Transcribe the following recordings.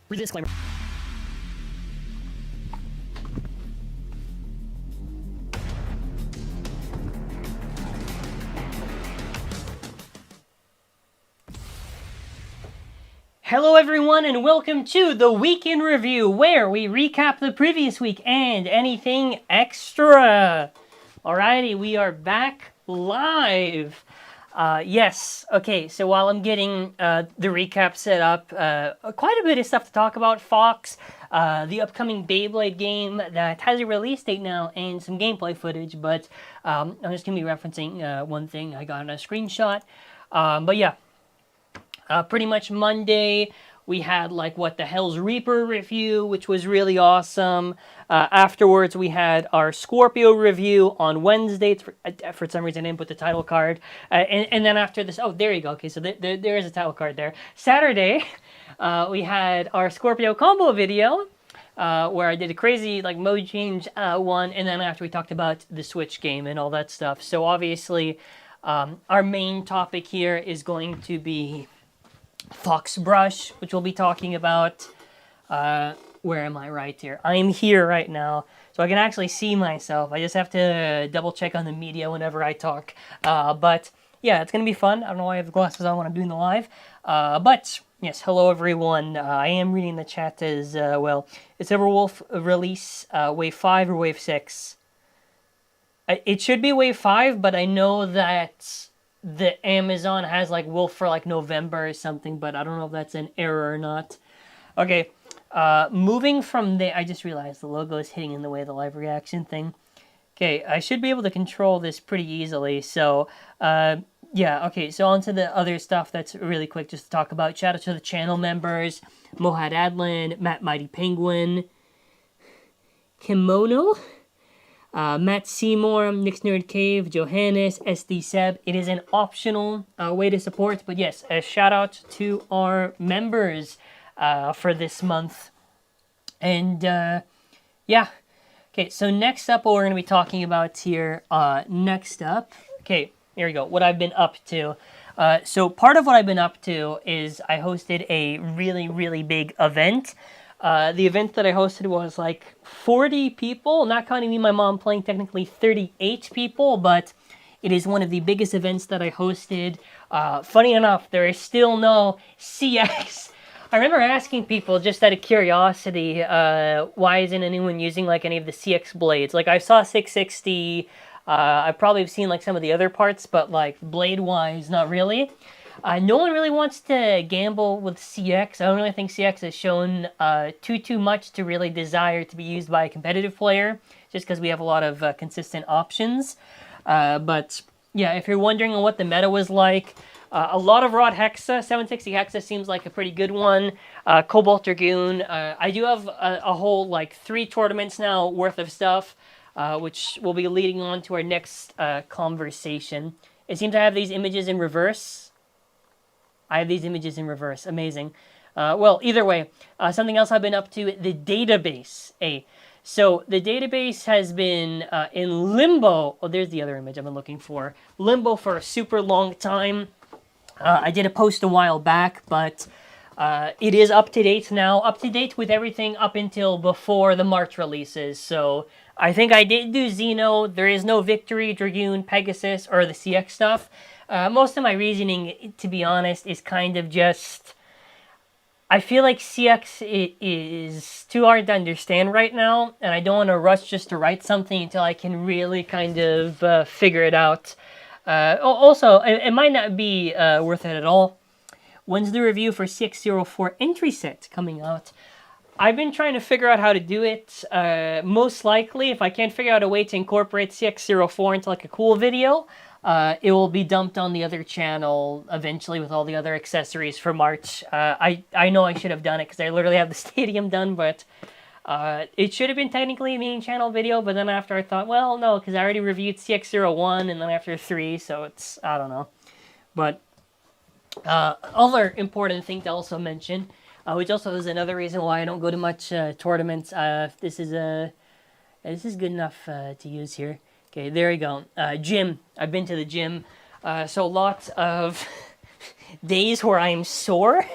Read the disclaimer. Hello everyone and welcome to the Week in Review, where we recap the previous week and anything extra. Alrighty, we are back live. Yes, okay, so while I'm getting the recap set up, quite a bit of stuff to talk about. Fox, the upcoming Beyblade game that has a release date now, and some gameplay footage, but I'm just going to be referencing one thing I got in a screenshot. But yeah, pretty much Monday, we had like What the Hell's Reaper review, which was really awesome. Afterwards, we had our Scorpio review on Wednesday. For some reason, I didn't put the title card. And then after this, oh, there you go. Okay, so there is a title card there. Saturday, we had our Scorpio combo video, where I did a crazy like mode change one. And then after we talked about the Switch game and all that stuff. So obviously, our main topic here is going to be Fox Brush, which we'll be talking about. Where am I right here? I am here right now, so I can actually see myself. I just have to double check on the media whenever I talk. But yeah, it's going to be fun. I don't know why I have the glasses on when I'm doing the live. But yes, hello everyone. I am reading the chat as well. Is Everwolf release Wave 5 or Wave 6? It should be Wave 5, but I know that the Amazon has like Wolf for like November or something, but I don't know if that's an error or not. Okay, moving from there, I just realized the logo is hitting in the way of the live reaction thing. Okay, I should be able to control this pretty easily, so, yeah, okay, so on to the other stuff that's really quick just to talk about. Shout out to the channel members, Mohad Adlin, Matt Mighty Penguin, Kimono, Matt Seymour, Nick's Nerd Cave, Johannes, SD Seb. It is an optional way to support, but yes, a shout out to our members for this month. And yeah, okay, so next up, what we're going to be talking about here, okay, here we go, what I've been up to. So part of what I've been up to is I hosted a really, really big event. The event that I hosted was like 40 people, not counting me and my mom playing, technically 38 people, but it is one of the biggest events that I hosted. Funny enough, there is still no CX. I remember asking people just out of curiosity, why isn't anyone using like any of the CX blades? Like I saw 660, I probably have seen like some of the other parts, but like blade-wise, not really. No one really wants to gamble with CX. I don't really think CX has shown too much to really desire to be used by a competitive player, just because we have a lot of consistent options. But yeah, if you're wondering on what the meta was like, a lot of Rod Hexa, 760 Hexa seems like a pretty good one. Cobalt Dragoon. I do have a whole like 3 tournaments now worth of stuff, which will be leading on to our next conversation. It seems I have these images in reverse. I have these images in reverse. Amazing. Well, either way, something else I've been up to, the database. So the database has been in limbo. Oh, there's the other image I've been looking for. Limbo for a super long time. I did a post a while back, but it is up to date now. Up to date with everything up until before the March releases. So I think I did do Xeno. There is no Victory, Dragoon, Pegasus, or the CX stuff. Most of my reasoning, to be honest, is kind of just, I feel like CX is too hard to understand right now, and I don't want to rush just to write something until I can really kind of figure it out. Also, it might not be worth it at all. When's the review for CX04 entry set coming out? I've been trying to figure out how to do it. Most likely, if I can't figure out a way to incorporate CX04 into like a cool video, it will be dumped on the other channel eventually with all the other accessories for March. I know I should have done it because I literally have the stadium done, but it should have been technically a main channel video, but then after I thought, well, no, because I already reviewed CX01 and then after 3, so it's, I don't know. But other important thing to also mention, which also is another reason why I don't go to much tournaments. This is good enough to use here. Okay, there we go. Gym. I've been to the gym. So lots of days where I'm sore.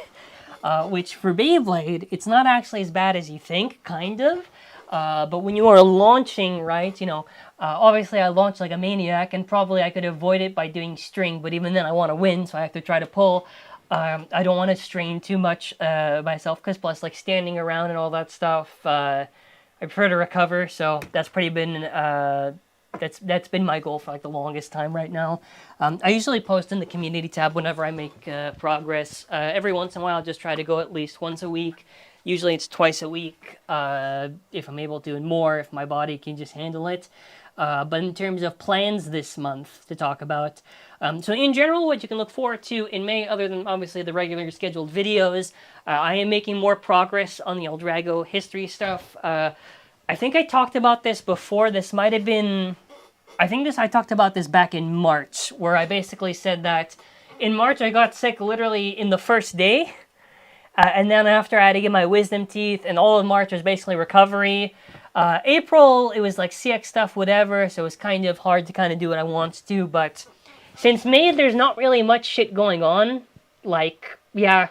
which for Beyblade, it's not actually as bad as you think, kind of. But when you are launching, right, obviously I launched like a maniac, and probably I could avoid it by doing string, but even then I want to win, so I have to try to pull. I don't want to strain too much myself, because plus like standing around and all that stuff, I prefer to recover, so that's that's been my goal for like the longest time right now. I usually post in the community tab whenever I make progress. Every once in a while, I'll just try to go at least once a week. Usually it's twice a week if I'm able to, and more if my body can just handle it. But in terms of plans this month to talk about, so in general, what you can look forward to in May, other than obviously the regular scheduled videos, I am making more progress on the Eldrago history stuff. I think I talked about this before. This might have been... I talked about this back in March, where I basically said that in March I got sick literally in the first day. And then after I had to get my wisdom teeth, and all of March was basically recovery. April, it was like CX stuff, whatever, so it was kind of hard to kind of do what I want to do. But since May, there's not really much shit going on. Like, yeah,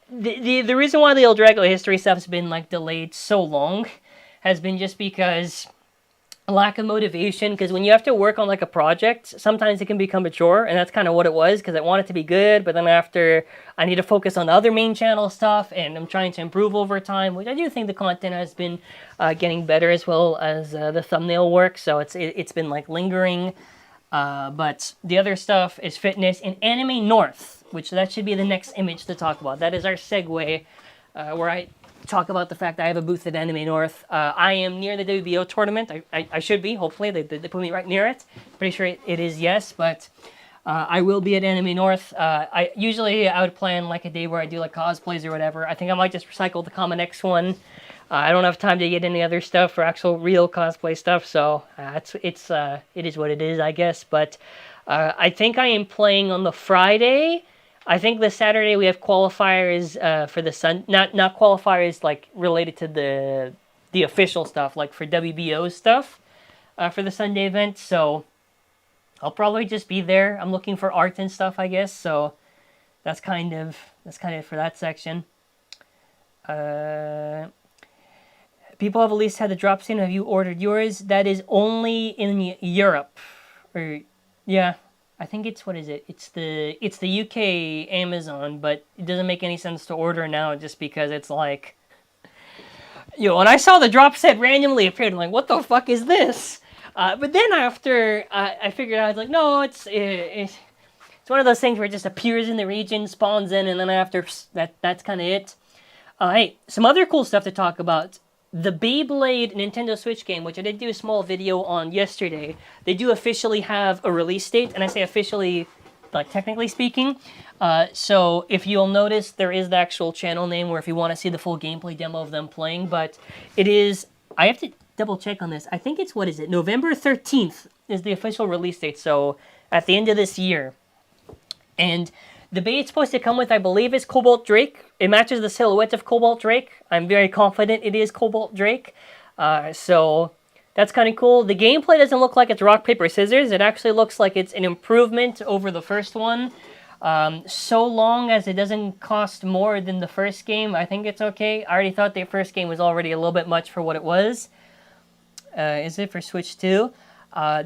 the reason why the Eldrago history stuff's been like delayed so long has been just because a lack of motivation, because when you have to work on like a project, sometimes it can become a chore, and that's kind of what it was, because I want it to be good, but then after I need to focus on the other main channel stuff, and I'm trying to improve over time, which I do think the content has been getting better, as well as the thumbnail work, so it's been like lingering. But the other stuff is fitness and Anime North, which that should be the next image to talk about. That is our segue, where I talk about the fact that I have a booth at Anime North. I am near the WBO tournament. I should be, hopefully. They put me right near it. Pretty sure it is yes, but I will be at Anime North. I would plan like a day where I do like cosplays or whatever. I think I might just recycle the Common X one. I don't have time to get any other stuff for actual real cosplay stuff, so it is what it is, I guess. But I think I am playing on the Friday. I think the Saturday we have qualifiers for the not qualifiers like related to the official stuff, like for WBO stuff for the Sunday event. So I'll probably just be there. I'm looking for art and stuff, I guess. So that's kind of for that section. People have at least had the drops in. Have you ordered yours? That is only in Europe, or yeah. I think it's, what is it? It's the UK Amazon, but it doesn't make any sense to order now just because it's like, when I saw the drop set randomly appeared, I'm like, what the fuck is this? But then after I figured out, I was like, no, it's one of those things where it just appears in the region, spawns in, and then after that's kind of it. Hey, some other cool stuff to talk about. The Beyblade Nintendo Switch game, which I did do a small video on yesterday, they do officially have a release date, and I say officially, like technically speaking. So if you'll notice, there is the actual channel name where if you want to see the full gameplay demo of them playing, but it is, I have to double check on this. I think it's, what is it? November 13th is the official release date, so at the end of this year. And the bait it's supposed to come with, I believe, is Cobalt Drake. It matches the silhouette of Cobalt Drake. I'm very confident it is Cobalt Drake. So that's kind of cool. The gameplay doesn't look like it's rock, paper, scissors. It actually looks like it's an improvement over the first one. So long as it doesn't cost more than the first game, I think it's okay. I already thought the first game was already a little bit much for what it was. Is it for Switch 2?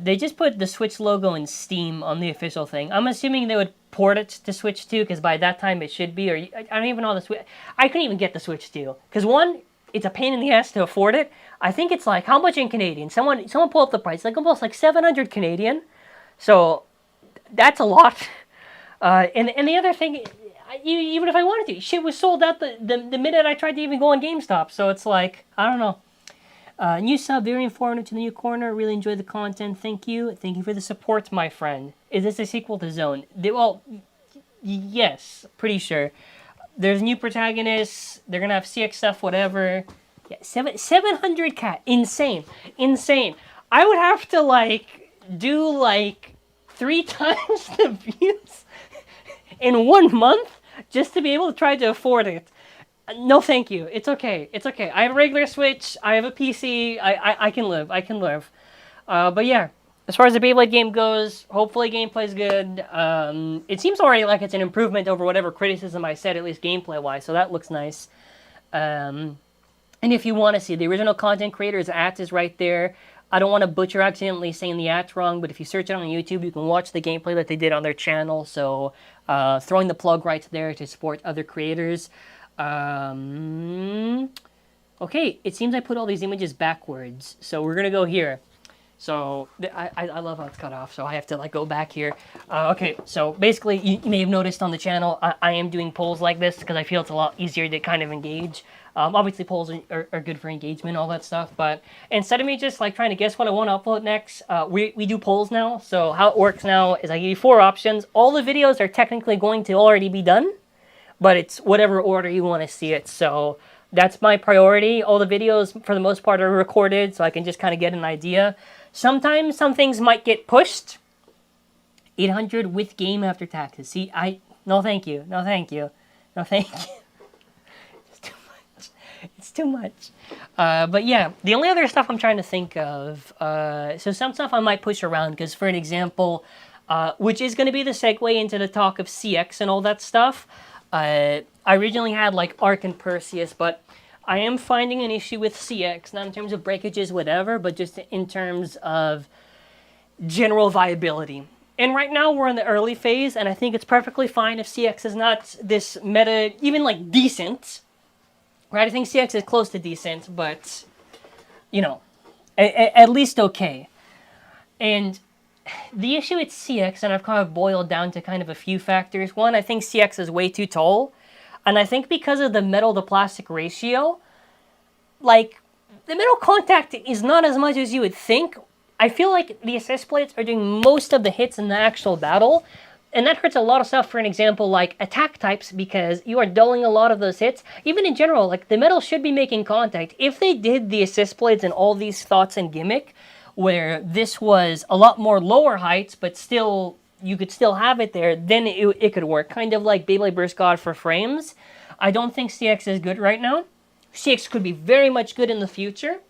They just put the Switch logo in Steam on the official thing. I'm assuming they would port it to Switch 2, because by that time it should be, or I don't even know the Switch. I couldn't even get the Switch 2, because one, it's a pain in the ass to afford it. I think it's like, how much in Canadian? Someone pull up the price, like almost like 700 Canadian. So that's a lot. And the other thing, even if I wanted to, shit was sold out the minute I tried to even go on GameStop. So it's like, I don't know. New sub, very informative to the new corner. Really enjoyed the content. Thank you. Thank you for the support, my friend. Is this a sequel to Zone? Well, yes, pretty sure. There's new protagonists. They're gonna have CX stuff, whatever. Yeah, 700 cat. Insane. I would have to like do like 3 times the views in 1 month just to be able to try to afford it. No, thank you. It's okay. I have a regular Switch. I have a PC. I can live. But yeah, as far as the Beyblade game goes, hopefully gameplay's good. It seems already like it's an improvement over whatever criticism I said, at least gameplay-wise, so that looks nice. And if you want to see, the original content creator's @ is right there. I don't want to butcher accidentally saying the @ wrong, but if you search it on YouTube, you can watch the gameplay that they did on their channel, so throwing the plug right there to support other creators. Okay, it seems I put all these images backwards, so we're going to go here. So, I love how it's cut off, so I have to like go back here. Okay, so basically, you may have noticed on the channel, I am doing polls like this because I feel it's a lot easier to kind of engage. Obviously, polls are good for engagement, all that stuff, but instead of me just like trying to guess what I want to upload next, we do polls now. So how it works now is I give you 4 options. All the videos are technically going to already be done, but it's whatever order you want to see it. So that's my priority. All the videos, for the most part, are recorded, so I can just kind of get an idea. Sometimes some things might get pushed. 800 with game after taxes. See, no thank you. No thank you. No thank you. It's too much. It's too much. But yeah, the only other stuff I'm trying to think of, so some stuff I might push around, because for an example, which is going to be the segue into the talk of CX and all that stuff, I originally had like Arc and Perseus, but I am finding an issue with CX, not in terms of breakages, whatever, but just in terms of general viability. And right now we're in the early phase, and I think it's perfectly fine if CX is not this meta, even like decent, right? I think CX is close to decent, but, you know, at least okay. And the issue with CX, and I've kind of boiled down to kind of a few factors. One, I think CX is way too tall. And I think because of the metal to plastic ratio, like, the metal contact is not as much as you would think. I feel like the assist plates are doing most of the hits in the actual battle. And that hurts a lot of stuff, for an example, like attack types, because you are dulling a lot of those hits. Even in general, like, the metal should be making contact. If they did the assist plates and all these thoughts and gimmick, where this was a lot more lower heights, but still, you could still have it there, then it could work. Kind of like Beyblade Burst God for frames. I don't think CX is good right now. CX could be very much good in the future.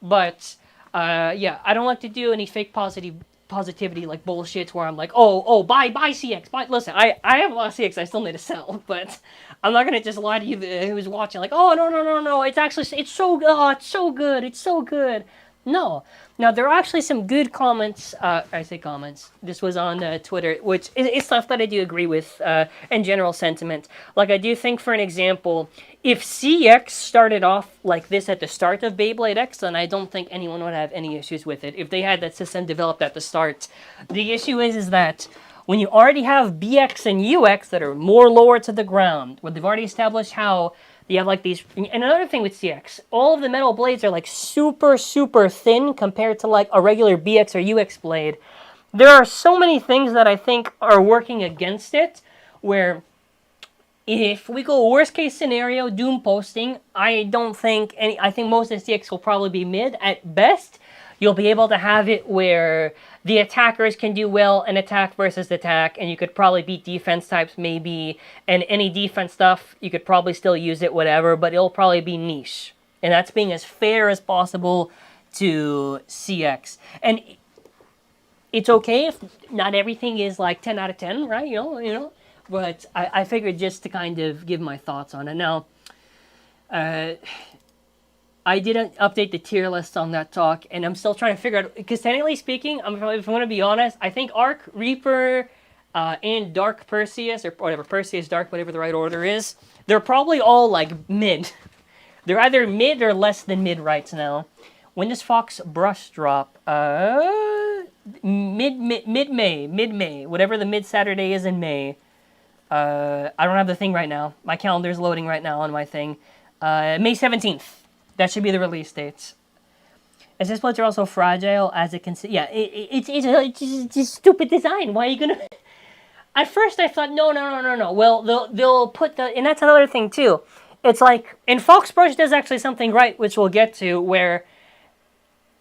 But, yeah, I don't like to do any fake positivity like bullshit where I'm like, oh, buy CX. Listen, I have a lot of CX I still need to sell, but I'm not going to just lie to you who's watching like, oh, no, it's actually, it's so good, it's so good. No. Now, there are actually some good comments, I say comments, this was on Twitter, which is stuff that I do agree with, in general sentiment. Like, I do think, for an example, if CX started off like this at the start of Beyblade X, then I don't think anyone would have any issues with it, if they had that system developed at the start. The issue is that when you already have BX and UX that are more lower to the ground, where they've already established how you have like these, and another thing with CX, all of the metal blades are like super, super thin compared to like a regular BX or UX blade. There are so many things that I think are working against it, where if we go worst case scenario, Doom posting, I think most of the CX will probably be mid at best. You'll be able to have it where the attackers can do well in attack versus attack, and you could probably beat defense types maybe, and any defense stuff, you could probably still use it, whatever, but it'll probably be niche. And that's being as fair as possible to CX. And it's okay if not everything is like 10 out of 10, right? You know, but I figured just to kind of give my thoughts on it. Now, I didn't update the tier list on that talk, and I'm still trying to figure out, because technically speaking, if I'm going to be honest, I think Arc, Reaper, and Dark Perseus, or whatever, Perseus, Dark, whatever the right order is, they're probably all, like, mid. They're either mid or less than mid right now. When does Fox Brush drop? Mid-May, whatever the mid-Saturday is in May. I don't have the thing right now. My calendar's loading right now on my thing. May 17th. That should be the release dates. SS plates are also fragile as it can... Yeah, it's a stupid design. Why are you gonna... At first I thought, no. Well, they'll put the... And that's another thing, too. It's like... And Foxbrush does actually something right, which we'll get to, where...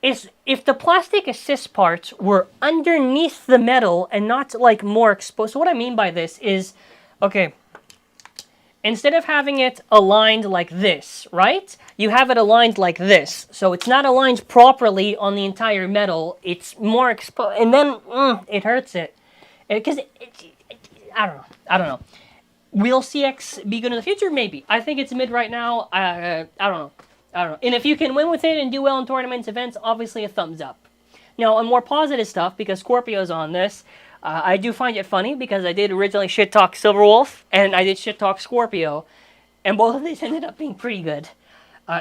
If the plastic assist parts were underneath the metal and not, like, more exposed... So what I mean by this is... Okay... instead of having it aligned like this, right? You have it aligned like this. So it's not aligned properly on the entire metal. It's more exposed, and then it hurts it. Because I don't know. I don't know. Will CX be good in the future? Maybe. I think it's mid right now. I don't know. I don't know. And if you can win with it and do well in tournaments, events, obviously a thumbs up. Now, on more positive stuff, because Scorpio's on this, I do find it funny because I did originally shit talk Silverwolf and I did shit talk Scorpio, and both of these ended up being pretty good.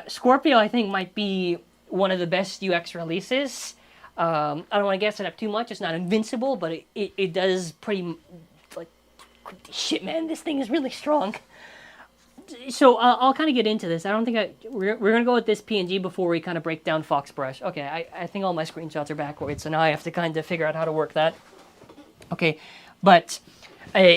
Scorpio, I think, might be one of the best UX releases. I don't want to guess it up too much. It's not invincible, but it does pretty, like, shit, man, this thing is really strong. So I'll kind of get into this. I don't think we're going to go with this PNG before we kind of break down Foxbrush. Okay, I think all my screenshots are backwards, so now I have to kind of figure out how to work that. Okay, but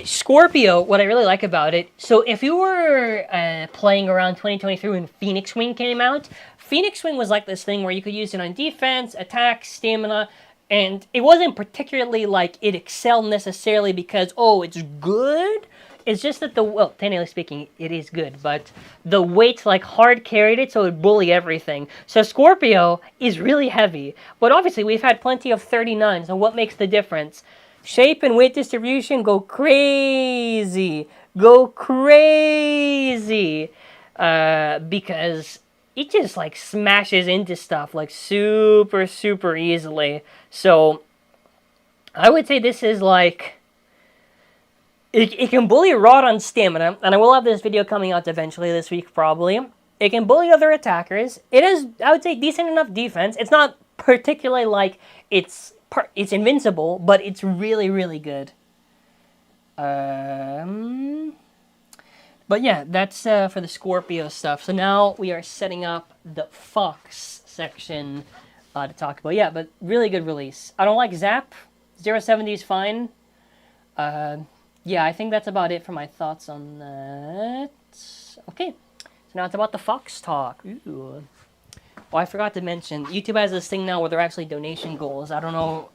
Scorpio, what I really like about it, so if you were playing around 2023 when Phoenix Wing came out, Phoenix Wing was like this thing where you could use it on defense, attack, stamina, and it wasn't particularly like it excelled necessarily because, oh, it's good. It's just that well, technically speaking, it is good, but the weight like hard carried it, so it would bully everything. So Scorpio is really heavy, but obviously we've had plenty of 39, so what makes the difference? Shape and weight distribution go crazy. Go crazy. Because it just like smashes into stuff like super, super easily. So I would say this is like, it can bully Rod on stamina, and I will have this video coming out eventually this week probably. It can bully other attackers. It is, I would say, decent enough defense. It's not particularly like it's invincible, but it's really, really good. But yeah, that's for the Scorpio stuff. So now we are setting up the Fox section to talk about. Yeah, but really good release. I don't like Zap. 070 is fine. Yeah, I think that's about it for my thoughts on that. Okay, so now it's about the Fox talk. Ooh. Oh, I forgot to mention, YouTube has this thing now where they're actually donation goals. I don't know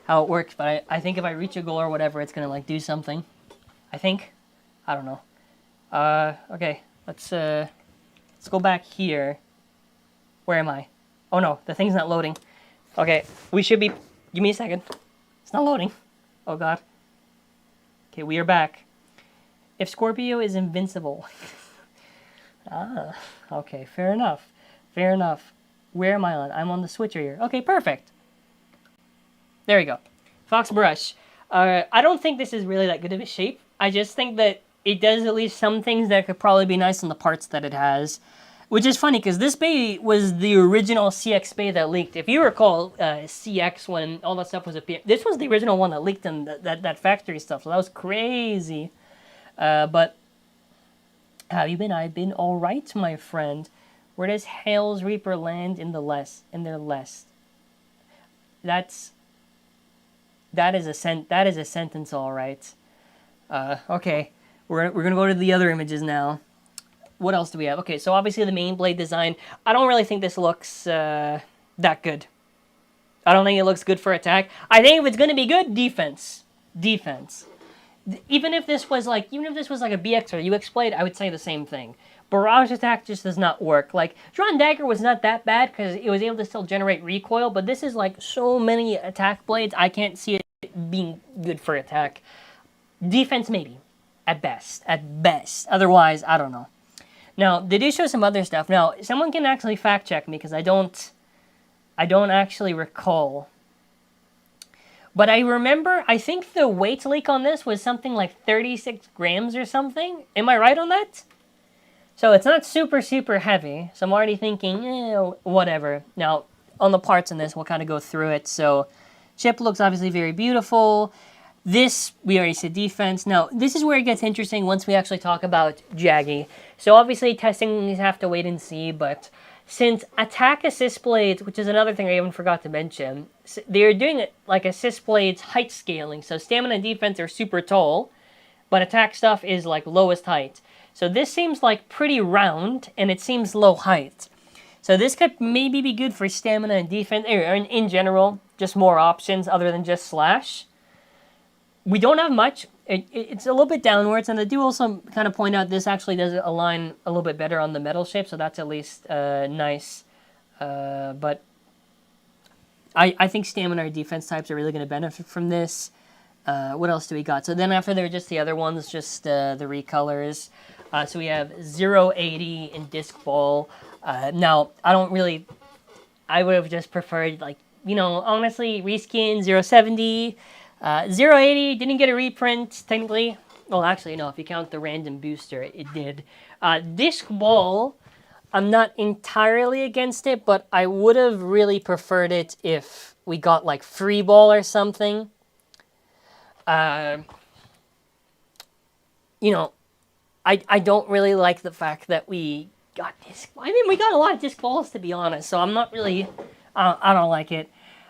how it works, but I think if I reach a goal or whatever, it's going to like do something. I think. I don't know. Okay, let's go back here. Where am I? Oh no, the thing's not loading. Okay, we should be... Give me a second. It's not loading. Oh god. Okay, we are back. If Scorpio is invincible. Ah, okay, fair enough. Fair enough. Where am I on? I'm on the switcher here. Okay, perfect. There we go. Foxbrush. I don't think this is really that good of a shape. I just think that it does at least some things that could probably be nice on the parts that it has. Which is funny, because this bay was the original CX bay that leaked. If you recall, CX, when all that stuff was appearing, this was the original one that leaked in that factory stuff, so that was crazy. But, how have you been? I've been alright, my friend. Where does Hale's Reaper land in their list? That is a sentence, alright. Okay, we're gonna go to the other images now. What else do we have? Okay, so obviously the main blade design. I don't really think this looks that good. I don't think it looks good for attack. I think if it's going to be good, defense. Defense. Even if this was like a BX or UX blade, I would say the same thing. Barrage attack just does not work. Like, Drawn Dagger was not that bad because it was able to still generate recoil, but this is like so many attack blades, I can't see it being good for attack. Defense, maybe. At best. At best. Otherwise, I don't know. Now, they do show some other stuff. Now, someone can actually fact check me because I don't actually recall. But I remember, I think the weight leak on this was something like 36 grams or something. Am I right on that? So it's not super, super heavy. So I'm already thinking, whatever. Now, on the parts in this, we'll kind of go through it. So, chip looks obviously very beautiful. This, we already said defense. Now, this is where it gets interesting once we actually talk about Jaggy. So obviously testing, you have to wait and see, but since attack assist blades, which is another thing I even forgot to mention, they're doing it like assist blades height scaling. So stamina and defense are super tall, but attack stuff is like lowest height. So this seems like pretty round, and it seems low height. So this could maybe be good for stamina and defense, or in general, just more options other than just slash. We don't have much. it's a little bit downwards, and I do also kind of point out this actually does align a little bit better on the metal shape, so that's at least nice. But I think stamina or defense types are really going to benefit from this. What else do we got? So then after there are just the other ones, just the recolors. So we have 080 in disc ball. Now, I would have just preferred, like, you know, honestly, reskin 070. 080 didn't get a reprint, technically. Well, actually, no, if you count the random booster, it did. Disc ball, I'm not entirely against it, but I would have really preferred it if we got, like, free ball or something. You know, I don't really like the fact that we got disc. I mean, we got a lot of disc balls, to be honest, so I'm not really. I don't like it.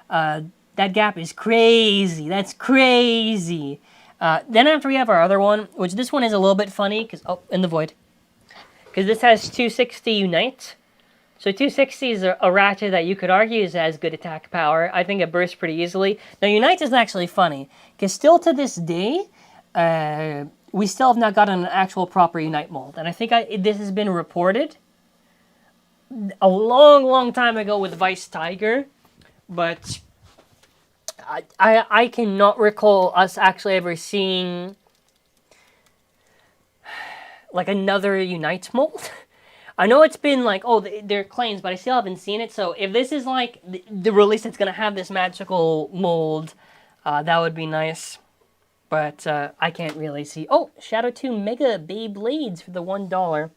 That gap is crazy. That's crazy. Then after we have our other one, which this one is a little bit funny because in the void, because this has 260 Unite. So 260 is a ratchet that you could argue has good attack power. I think it bursts pretty easily. Now Unite is actually funny because still to this day, we still have not gotten an actual proper Unite mold, and I think this has been reported a long time ago with Vice Tiger, but I cannot recall us actually ever seeing like another Unite mold. I know it's been like, oh, there are claims, but I still haven't seen it. So if this is like the release that's going to have this magical mold, that would be nice. But I can't really see. Oh, Shadow 2 Mega Beyblades for the $1.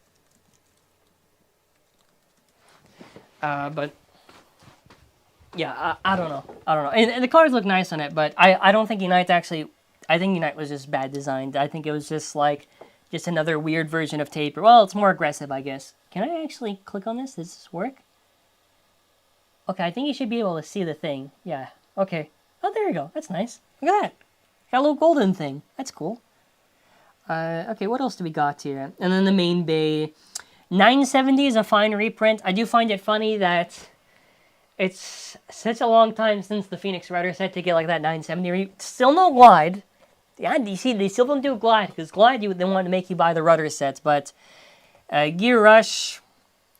But yeah, I don't know. And the colors look nice on it, but I don't think Unite's actually. I think Unite was just bad designed. I think it was just like another weird version of Taper. Well, it's more aggressive, I guess. Can I actually click on this? Does this work? Okay, I think you should be able to see the thing. Yeah. Okay. Oh, there you go. That's nice. Look at that. Got a little golden thing. That's cool. Okay, what else do we got here? And then the main bay. 970 is a fine reprint. I do find it funny that it's such a long time since the Phoenix Rider set to get like that 970. Still no Glide. Yeah, you see, they still don't do Glide, because Glide, they want to make you buy the Rudder sets, but Gear Rush,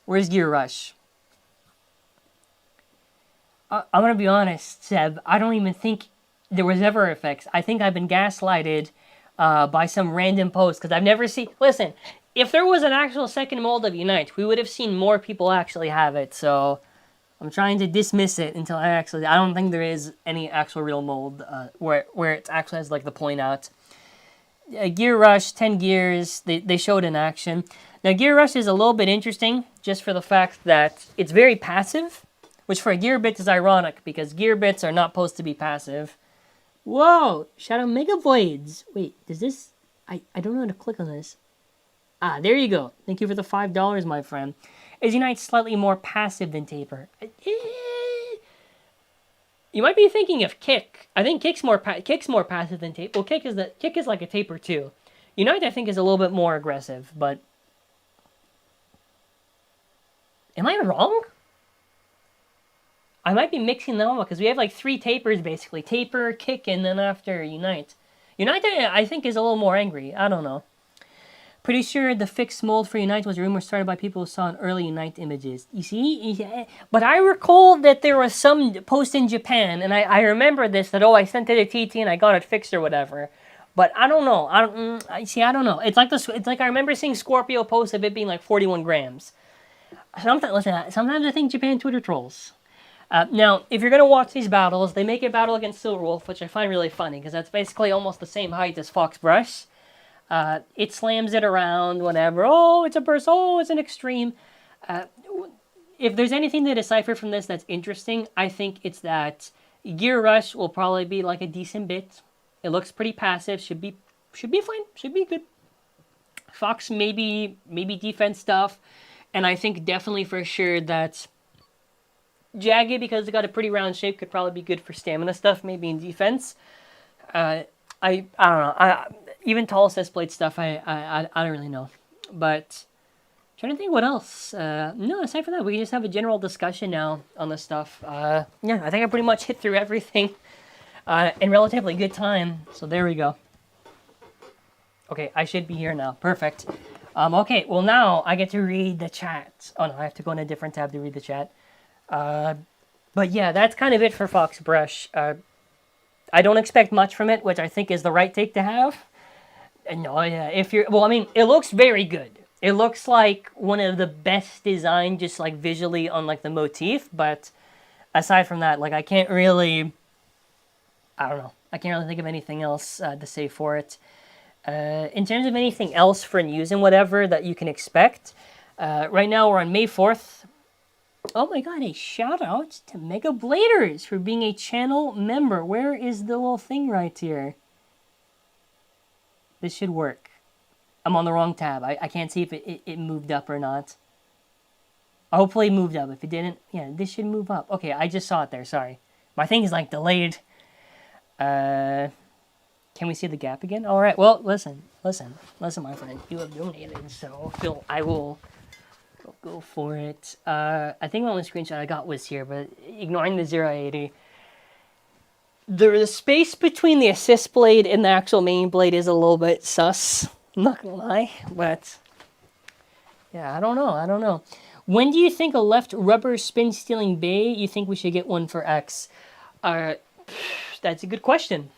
where's Gear Rush? I'm going to be honest, Seb, I don't even think there was ever effects. I think I've been gaslighted by some random post, because I've never seen... Listen, if there was an actual second mold of Unite, we would have seen more people actually have it, so I'm trying to dismiss it until I don't think there is any actual real mold where it actually has like the point out. Gear Rush, 10 gears, they showed in action. Now Gear Rush is a little bit interesting just for the fact that it's very passive, which for a gear bit is ironic because gear bits are not supposed to be passive. Whoa! Shadow Mega Voids! Wait, does this... I don't know how to click on this. Ah, there you go. Thank you for the $5, my friend. Is Unite slightly more passive than Taper? You might be thinking of Kick. I think Kick's more passive than Taper. Well, Kick is like a Taper too. Unite, I think, is a little bit more aggressive, but... Am I wrong? I might be mixing them up, because we have like 3 Tapers, basically. Taper, Kick, and then after Unite. Unite, I think, is a little more angry. I don't know. Pretty sure the fixed mold for Unite was a rumor started by people who saw an early Unite images. You see? But I recall that there was some post in Japan, and I remember this, that, oh, I sent it to TT and I got it fixed or whatever. But I don't know. I don't know. It's like I remember seeing Scorpio post of it being like 41 grams. Sometimes I think Japan Twitter trolls. Now, if you're going to watch these battles, they make a battle against Silverwolf, which I find really funny, because that's basically almost the same height as Fox Brush. It slams it around, whatever. Oh, it's a burst. Oh, it's an extreme. If there's anything to decipher from this that's interesting, I think it's that Gear Rush will probably be like a decent bit. It looks pretty passive. Should be fine. Should be good. Fox maybe defense stuff. And I think definitely for sure that Jagged, because it got a pretty round shape, could probably be good for stamina stuff, maybe in defense. I don't know. Even tall blade stuff, I don't really know. But I'm trying to think what else. No, aside from that, we can just have a general discussion now on this stuff. Yeah, I think I pretty much hit through everything in relatively good time. So there we go. Okay, I should be here now. Perfect. Okay, well now I get to read the chat. Oh no, I have to go in a different tab to read the chat. But yeah, that's kind of it for Fox Brush. I don't expect much from it, which I think is the right take to have. And no, yeah, if you're, well, I mean, it looks very good. It looks like one of the best design, just like visually on like the motif. But aside from that, like I can't really, I don't know. I can't really think of anything else to say for it. In terms of anything else for news and whatever that you can expect, right now we're on May 4th. Oh my god, a shout out to Mega Bladers for being a channel member. Where is the little thing right here? This should work. I'm on the wrong tab. I can't see if it moved up or not. Hopefully it moved up. If it didn't, yeah, this should move up. Okay, I just saw it there, sorry. My thing is like delayed. Can we see the gap again? Alright, well, listen, my friend. You have donated, so I will go for it. I think the only screenshot I got was here, but ignoring the 080. The space between the assist blade and the actual main blade is a little bit sus. I'm not gonna lie, but yeah, I don't know. When do you think a left rubber spin stealing bay? You think we should get one for X? That's a good question.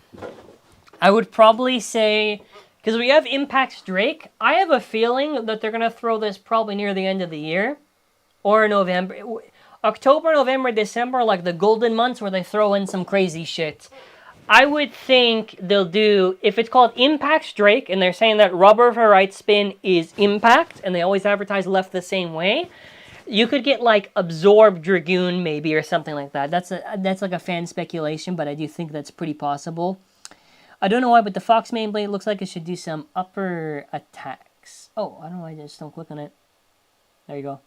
I would probably say, because we have Impact's Drake, I have a feeling that they're gonna throw this probably near the end of the year, or November. October, November, December, like the golden months where they throw in some crazy shit. I would think they'll do, if it's called Impact's Drake, and they're saying that rubber for right spin is Impact, and they always advertise left the same way, you could get like Absorb Dragoon maybe, or something like that. That's like a fan speculation, but I do think that's pretty possible. I don't know why, but the Fox main blade looks like it should do some upper attacks. Oh, I don't know why I just don't click on it. There you go.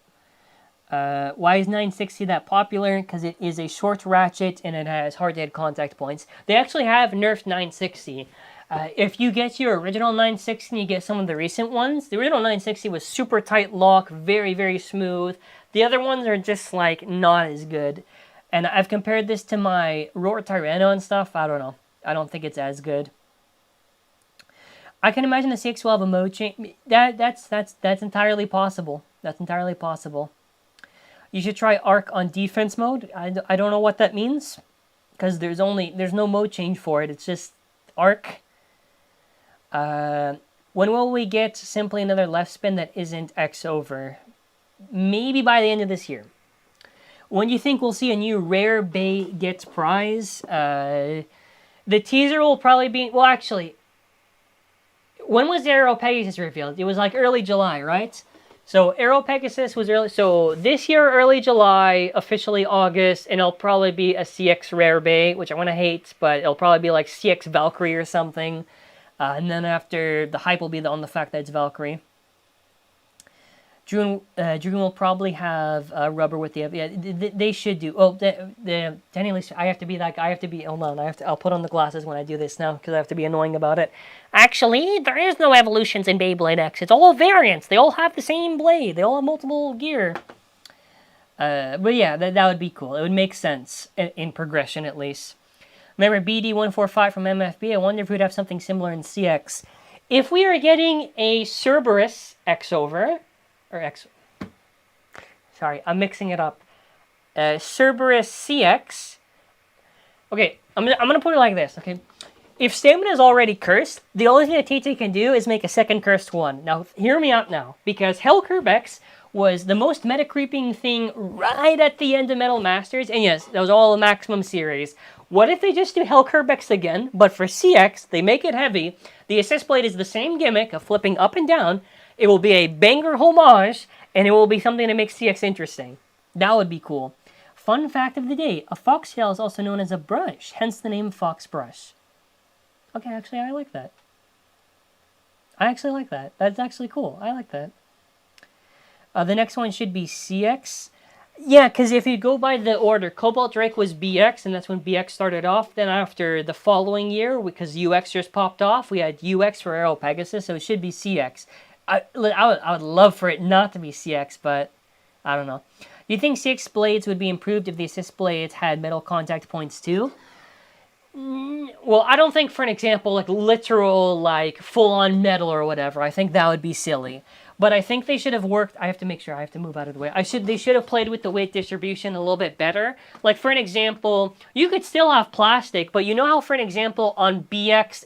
Why is 960 that popular? Because it is a short ratchet and it has hard-to-hit contact points. They actually have nerfed 960. If you get your original 960 and you get some of the recent ones, the original 960 was super tight lock, very, very smooth. The other ones are just like not as good. And I've compared this to my Roar Tyranno and stuff. I don't know. I don't think it's as good. I can imagine the CX will have a mode change. That's entirely possible. That's entirely possible. You should try Arc on defense mode. I don't know what that means, because there's no mode change for it. It's just Arc. When will we get simply another left spin that isn't X over? Maybe by the end of this year. When do you think we'll see a new rare Bay gets prize? The teaser will probably be, well, actually, when was the Aero Pegasus revealed? It was like early July, right? So Aero Pegasus was early, so this year, early July, officially August, and it'll probably be a CX Rare Bay, which I want to hate, but it'll probably be like CX Valkyrie or something. And then after, the hype will be on the fact that it's Valkyrie. June will probably have rubber with the, yeah, they should do, oh, technically, I have to be that guy, I have to be, hold on, I'll put on the glasses when I do this now, because I have to be annoying about it. Actually, there is no evolutions in Beyblade X, it's all variants, they all have the same blade, they all have multiple gear. But yeah, that would be cool, it would make sense, in progression at least. Remember BD145 from MFB, I wonder if we'd have something similar in CX. If we are getting a Cerberus X over, or X, sorry, I'm mixing it up. Cerberus CX. Okay, I'm gonna put it like this, okay? If stamina is already cursed, the only thing that TT can do is make a second cursed one. Now, hear me out now, because Hell Kerbex was the most meta creeping thing right at the end of Metal Masters, and yes, that was all a maximum series. What if they just do Hell Kerbex again, but for CX, they make it heavy, the assist blade is the same gimmick of flipping up and down, it will be a banger homage, and it will be something that makes CX interesting. That would be cool. Fun fact of the day, a foxtail is also known as a brush, hence the name Fox Brush. Okay, actually, I like that. I actually like that. That's actually cool. I like that. The next one should be CX. Yeah, because if you go by the order, Cobalt Drake was BX, and that's when BX started off. Then after the following year, because UX just popped off, we had UX for Aero Pegasus, so it should be CX. I would love for it not to be CX, but I don't know. Do you think CX blades would be improved if the assist blades had metal contact points too? Well, I don't think, for an example, like literal, like full-on metal or whatever. I think that would be silly. But I think they should have worked. I have to make sure. I have to move out of the way. They should have played with the weight distribution a little bit better. Like, for an example, you could still have plastic, but you know how, for an example, on BX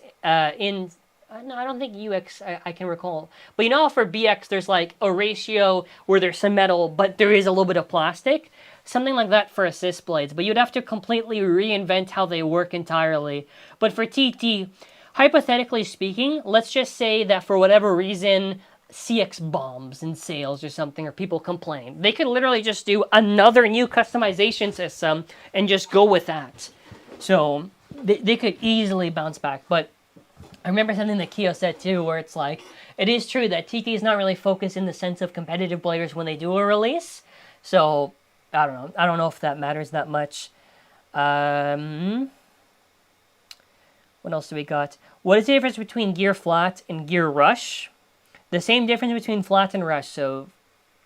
no, I don't think UX I can recall. But you know how for BX there's like a ratio where there's some metal, but there is a little bit of plastic? Something like that for assist blades. But you'd have to completely reinvent how they work entirely. But for TT, hypothetically speaking, let's just say that for whatever reason, CX bombs in sales or something, or people complain. They could literally just do another new customization system and just go with that. So they could easily bounce back. But I remember something that Kyo said too, where it's like, it is true that TT is not really focused in the sense of competitive players when they do a release. So, I don't know. I don't know if that matters that much. What else do we got? What is the difference between Gear Flat and Gear Rush? The same difference between Flat and Rush. So,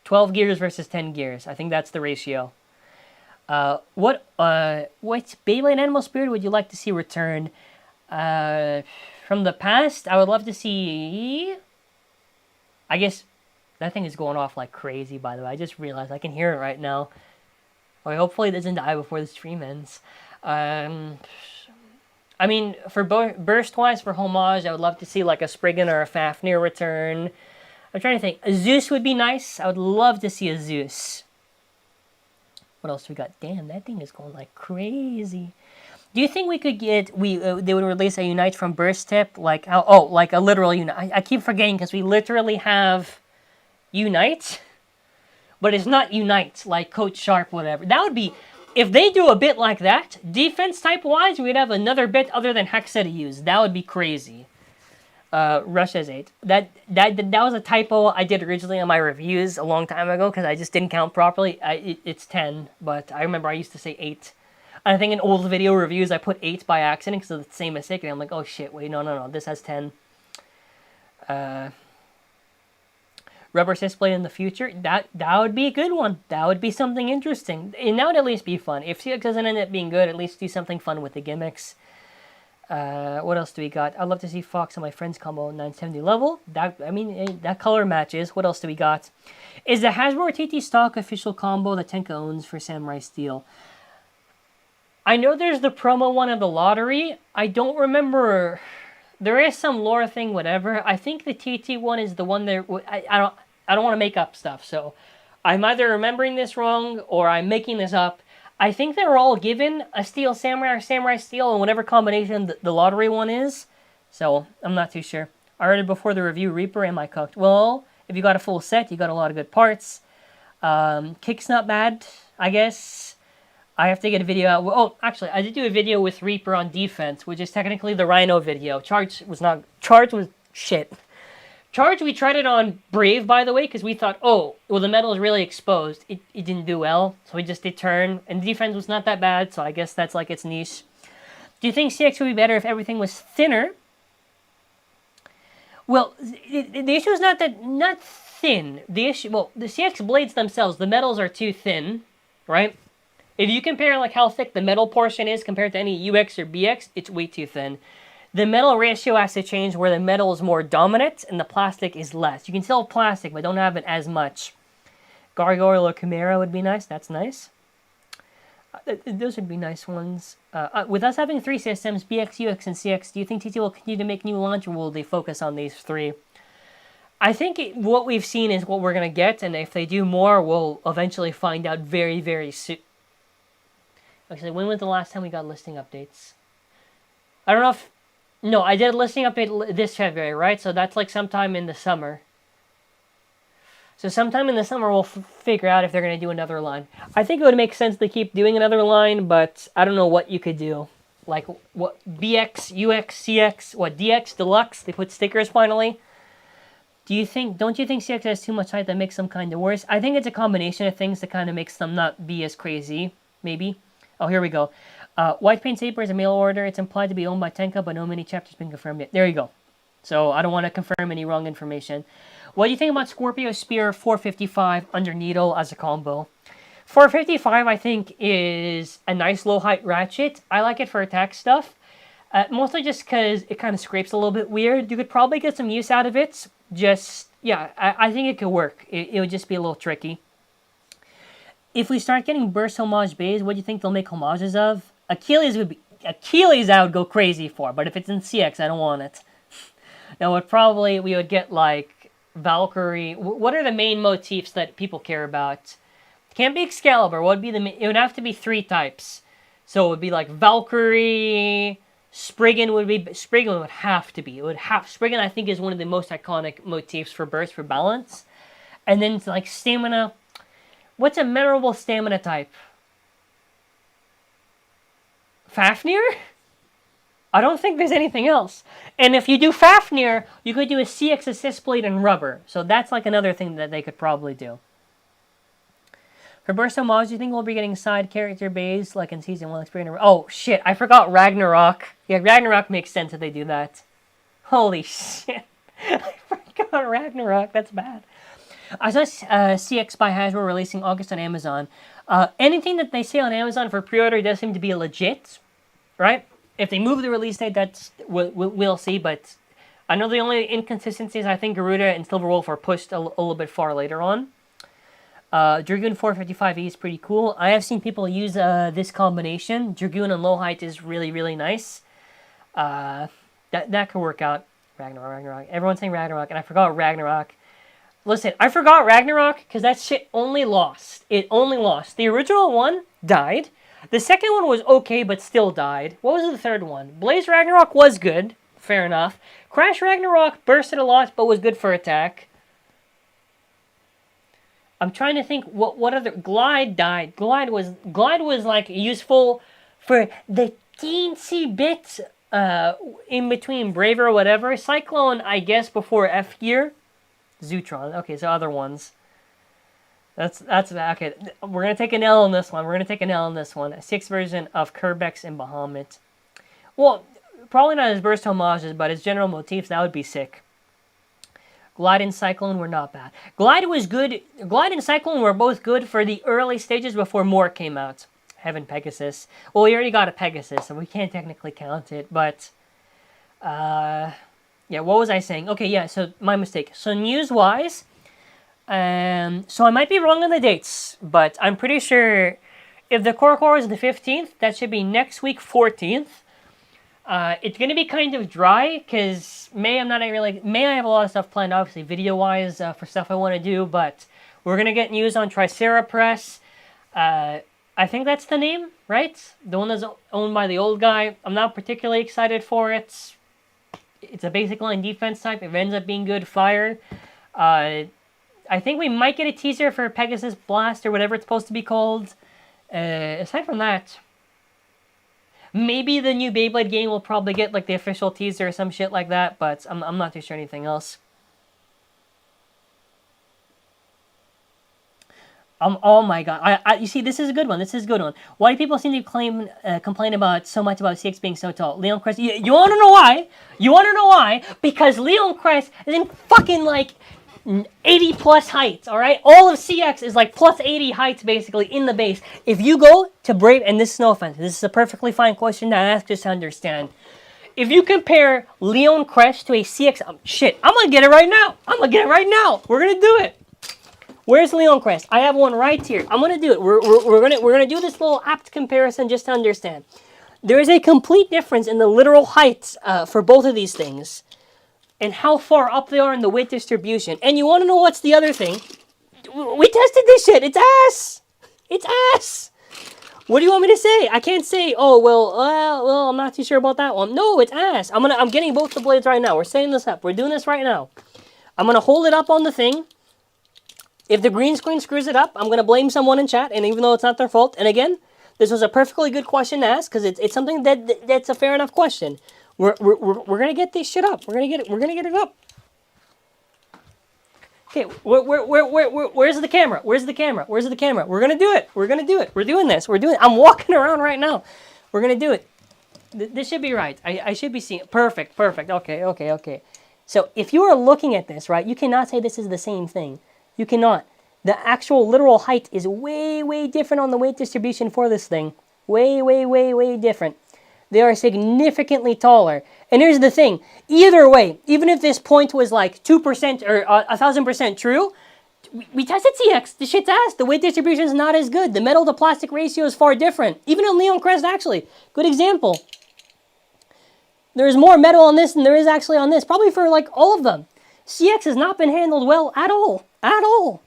12 gears versus 10 gears. I think that's the ratio. What Beyblade Animal Spirit would you like to see return? From the past, I would love to see... I guess that thing is going off like crazy, by the way. I just realized I can hear it right now. Okay, hopefully it doesn't die before the stream ends. I mean, for burst-wise, for homage, I would love to see like a Spriggan or a Fafnir return. I'm trying to think. A Zeus would be nice. I would love to see a Zeus. What else do we got? Damn, that thing is going like crazy. Do you think we could get they would release a Unite from Burst Tip, like like a literal Unite? I keep forgetting because we literally have Unite, but it's not Unite like Coach Sharp, whatever. That would be, if they do a bit like that, defense type wise, we'd have another bit other than Hexa to use. That would be crazy. Rush as 8. That was a typo I did originally on my reviews a long time ago because I just didn't count properly. It's 10, but I remember I used to say 8. I think in old video reviews I put 8 by accident because of the same mistake, and I'm like, oh shit, wait, no, this has 10. Rubber assist blade in the future, that would be a good one. That would be something interesting, and that would at least be fun. If CX doesn't end up being good, at least do something fun with the gimmicks. What else do we got? I'd love to see Fox on my friend's combo 970 level. That color matches. What else do we got? Is the Hasbro TT stock official combo that Tenka owns for Samurai Steel? I know there's the promo one of the lottery. I don't remember. There is some lore thing, whatever. I think the TT one is the one that I don't want to make up stuff. So I'm either remembering this wrong or I'm making this up. I think they're all given a Steel Samurai or Samurai Steel in whatever combination the lottery one is. So I'm not too sure. I read it before the review. Reaper, am I cooked? Well, if you got a full set, you got a lot of good parts. Kick's not bad, I guess. I have to get a video out. Oh, actually, I did do a video with Reaper on defense, which is technically the Rhino video. Charge was shit. Charge, we tried it on Brave, by the way, because we thought, oh, well, the metal is really exposed. It didn't do well, so we just did turn. And the defense was not that bad, so I guess that's like its niche. Do you think CX would be better if everything was thinner? Well, the issue is not thin. The CX blades themselves, the metals are too thin, right? If you compare like how thick the metal portion is compared to any UX or BX, it's way too thin. The metal ratio has to change where the metal is more dominant and the plastic is less. You can still have plastic, but don't have it as much. Gargoyle or Chimera would be nice. That's nice. Those would be nice ones. With us having 3 systems, BX, UX, and CX, do you think TT will continue to make new launch, or will they focus on these 3? I think what we've seen is what we're going to get, and if they do more, we'll eventually find out very, very soon. Actually, when was the last time we got listing updates? I don't know if... No, I did a listing update this February, right? So that's like sometime in the summer. So sometime in the summer, we'll figure out if they're going to do another line. I think it would make sense to keep doing another line, but I don't know what you could do. Like, what, BX, UX, CX, what, DX, Deluxe? They put stickers finally. Don't you think CX has too much height that makes them kind of worse? I think it's a combination of things that kind of makes them not be as crazy, maybe. Oh, here we go. White Paint Saber is a mail order. It's implied to be owned by Tenka, but no mini chapter's been confirmed yet. There you go. So I don't want to confirm any wrong information. What do you think about Scorpio Spear 455 under Needle as a combo? 455, I think, is a nice low height ratchet. I like it for attack stuff. Mostly just because it kind of scrapes a little bit weird. You could probably get some use out of it. Just, yeah, I think it could work. It would just be a little tricky. If we start getting burst homage bays, what do you think they'll make homages of? Achilles I would go crazy for, but if it's in CX, I don't want it. Now, we would get like Valkyrie. What are the main motifs that people care about? It can't be Excalibur. What would be it would have to be 3 types. So it would be like Valkyrie, Spriggan would have to be. Spriggan, I think, is one of the most iconic motifs for burst for balance. And then it's like stamina. What's a memorable stamina type? Fafnir? I don't think there's anything else. And if you do Fafnir, you could do a CX assist blade and rubber. So that's like another thing that they could probably do. For Burst Homage, do you think we'll be getting side character bays like in Season 1? Oh, shit. I forgot Ragnarok. Yeah, Ragnarok makes sense if they do that. Holy shit. I forgot Ragnarok. That's bad. I saw CX by Hasbro releasing August on Amazon. Anything that they say on Amazon for pre-order does seem to be legit, right? If they move the release date, we'll see. But I know the only inconsistencies, I think Garuda and Silver Wolf are pushed a little bit far later on. Dragoon 455E is pretty cool. I have seen people use this combination. Dragoon and low height is really, really nice. That could work out. Ragnarok. Everyone's saying Ragnarok, and I forgot Ragnarok. Listen, I forgot Ragnarok because that shit only lost. It only lost. The original one died. The second one was okay, but still died. What was the third one? Blaze Ragnarok was good. Fair enough. Crash Ragnarok bursted a lot, but was good for attack. I'm trying to think what other... Glide died. Glide was like useful for the teensy bits in between Brave or whatever. Cyclone, I guess, before F gear. Zootron. Okay, so other ones. That's okay. We're gonna take an L on this one. A 6 version of Kerbex and Bahamut. Well, probably not as burst homages, but as general motifs, that would be sick. Glide and Cyclone were not bad. Glide was good. Glide and Cyclone were both good for the early stages before more came out. Heaven Pegasus. Well, we already got a Pegasus, so we can't technically count it, but yeah, what was I saying? Okay, yeah, so my mistake. So news-wise, so I might be wrong on the dates, but I'm pretty sure if the Core is the 15th, that should be next week, 14th. It's going to be kind of dry, because May I have a lot of stuff planned, obviously, video-wise, for stuff I want to do, but we're going to get news on Tricera Press. I think that's the name, right? The one that's owned by the old guy. I'm not particularly excited for it. It's a basic line defense type. If it ends up being good, fire. I think we might get a teaser for Pegasus Blast or whatever it's supposed to be called. Aside from that, maybe the new Beyblade game will probably get like the official teaser or some shit like that, but I'm not too sure anything else. Oh my god! You see, this is a good one. Why do people seem to complain about so much about CX being so tall? Leon Crest. You want to know why? Because Leon Crest is in fucking like 80 plus heights. All right, all of CX is like plus 80 heights basically in the base. If you go to Brave, and this is no offense, this is a perfectly fine question to ask just to understand. If you compare Leon Crest to a CX, I'm gonna get it right now. We're gonna do it. Where's Leon Crest? I have one right here. I'm gonna do it. We're gonna do this little apt comparison just to understand. There is a complete difference in the literal heights for both of these things, and how far up they are in the weight distribution. And you want to know what's the other thing? We tested this shit. It's ass. It's ass. What do you want me to say? I can't say. Oh well. I'm not too sure about that one. No, it's ass. I'm getting both the blades right now. We're setting this up. We're doing this right now. I'm gonna hold it up on the thing. If the green screen screws it up, I'm going to blame someone in chat, and even though it's not their fault, and again, this was a perfectly good question to ask, because it's something that's a fair enough question. We're going to get this shit up. We're going to get it up. Okay, where's the camera? We're going to do it. We're doing this. I'm walking around right now. We're going to do it. This should be right. I should be seeing it. Perfect. Okay. So if you are looking at this, right, you cannot say this is the same thing. You cannot. The actual literal height is way, way different on the weight distribution for this thing. Way, way, way, way different. they are significantly taller. And here's the thing, either way, even if this point was like 2% or 1,000% true, we tested CX, the shit's ass. The weight distribution is not as good. The metal to plastic ratio is far different. Even on Leon Crest, actually. Good example. There's more metal on this than there is actually on this. Probably for like all of them. CX has not been handled well at all. At all.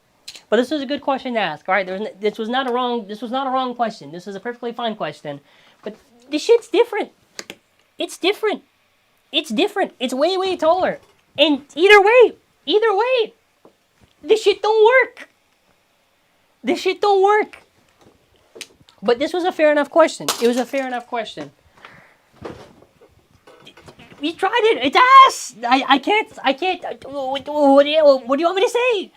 But this was a good question to ask. All right, this was not a wrong question. This was a perfectly fine question. But this shit's different. It's different. It's different. It's way, way taller. And either way, this shit don't work. This shit don't work. But this was a fair enough question. It was a fair enough question. We tried it. It's ass. I can't. What do you want me to say?